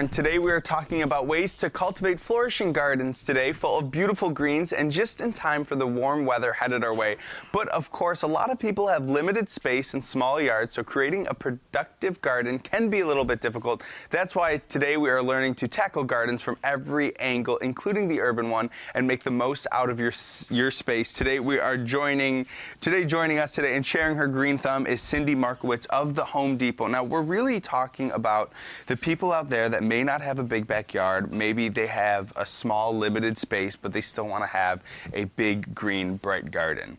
And today we are talking about ways to cultivate flourishing gardens today, full of beautiful greens and just in time for the warm weather headed our way. But of course, a lot of people have limited space and small yards, so creating a productive garden can be a little bit difficult. That's why today we are learning to tackle gardens from every angle, including the urban one, and make the most out of your space. Today we are joining us today and sharing her green thumb is Cindy Markowitz of the Home Depot. Now we're really talking about the people out there that may not have a big backyard. Maybe they have a small, limited space, but they still want to have a big, green, bright garden.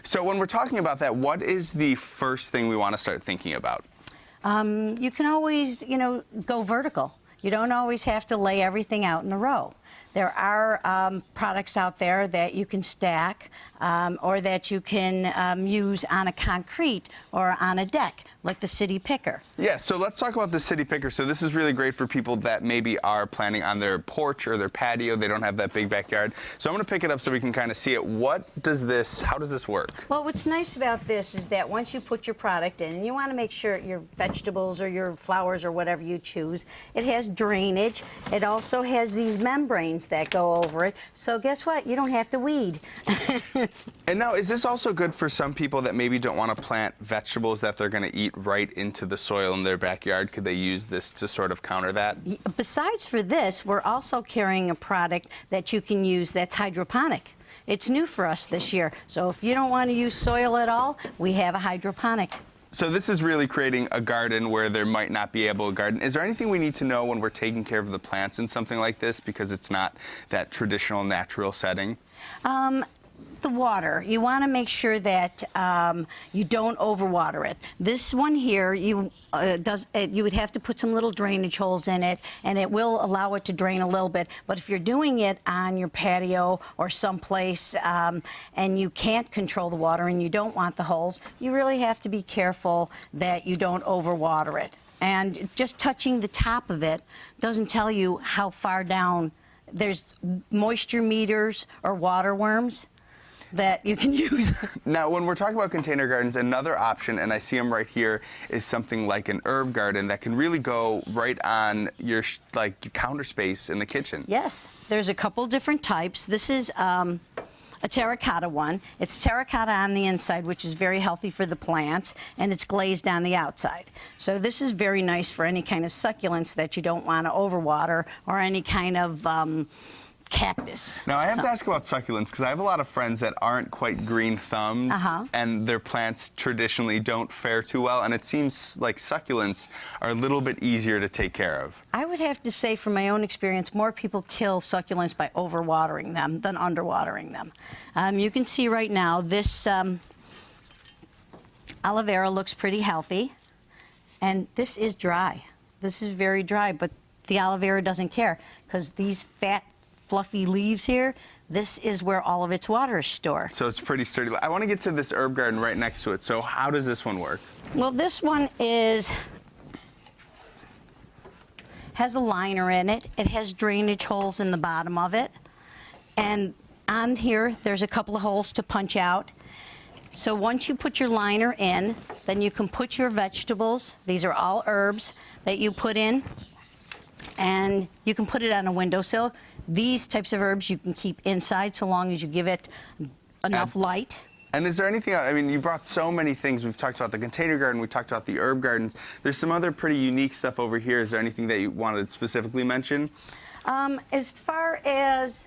So when we're talking about that, what is the first thing we want to start thinking about? You can always, go vertical. You don't always have to lay everything out in a row. There are products out there that you can stack or that you can use on a concrete or on a deck, like the City Picker. Yeah, so let's talk about the City Picker. So this is really great for people that maybe are planning on their porch or their patio. They don't have that big backyard. So I'm going to pick it up so we can kind of see it. How does this work? Well, what's nice about this is that once you put your product in, and you want to make sure your vegetables or your flowers or whatever you choose, it has drainage. It also has these membranes that go over it. So guess what? You don't have to weed. And now, is this also good for some people that maybe don't want to plant vegetables that they're going to eat right into the soil in their backyard? Could they use this to sort of counter that? Besides for this, we're also carrying a product that you can use that's hydroponic. It's new for us this year. So if you don't want to use soil at all, we have a hydroponic. So this is really creating a garden where there might not be able to garden. Is there anything we need to know when we're taking care of the plants in something like this, because it's not that traditional natural setting? The water. You want to make sure that you don't overwater it. This one here, you would have to put some little drainage holes in it, and it will allow it to drain a little bit. But if you're doing it on your patio or someplace and you can't control the water and you don't want the holes, you really have to be careful that you don't overwater it. And just touching the top of it doesn't tell you how far down. There's moisture meters or water worms that you can use. Now, when we're talking about container gardens, another option, and I see them right here, is something like an herb garden that can really go right on your counter space in the kitchen. Yes, there's a couple different types. This is a terracotta one. It's terracotta on the inside, which is very healthy for the plants, and it's glazed on the outside. So this is very nice for any kind of succulents that you don't want to overwater, or any kind of cactus. Now, I have to ask about succulents, because I have a lot of friends that aren't quite green thumbs, and their plants traditionally don't fare too well, and it seems like succulents are a little bit easier to take care of. I would have to say, from my own experience, more people kill succulents by overwatering them than underwatering them. You can see right now, this aloe vera looks pretty healthy, and this is dry. This is very dry, but the aloe vera doesn't care, because these fat, fluffy leaves here, this is where all of its water is stored. So it's pretty sturdy. I want to get to this herb garden right next to it. So how does this one work? Well, this one has a liner in it. It has drainage holes in the bottom of it. And on here, there's a couple of holes to punch out. So once you put your liner in, then you can put your vegetables. These are all herbs that you put in. And you can put it on a windowsill. These types of herbs you can keep inside so long as you give it enough light. And is there anything, I mean, you brought so many things. We've talked about the container garden, we talked about the herb gardens. There's some other pretty unique stuff over here. Is there anything that you wanted to specifically mention? As far as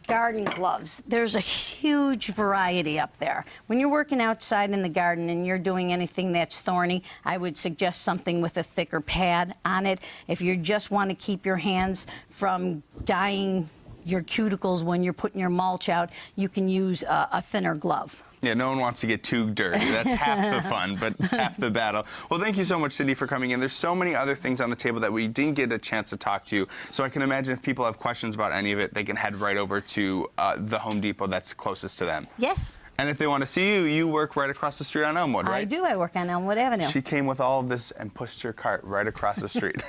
garden gloves, there's a huge variety up there. When you're working outside in the garden and you're doing anything that's thorny, I would suggest something with a thicker pad on it. If you just want to keep your hands from dyeing your cuticles when you're putting your mulch out, you can use a thinner glove. Yeah, no one wants to get too dirty. That's half the fun, but half the battle. Well, thank you so much, Cindy, for coming in. There's so many other things on the table that we didn't get a chance to talk to. So I can imagine if people have questions about any of it, they can head right over to the Home Depot that's closest to them. Yes. And if they want to see you, you work right across the street on Elmwood, right? I do. I work on Elmwood Avenue. She came with all of this and pushed her cart right across the street.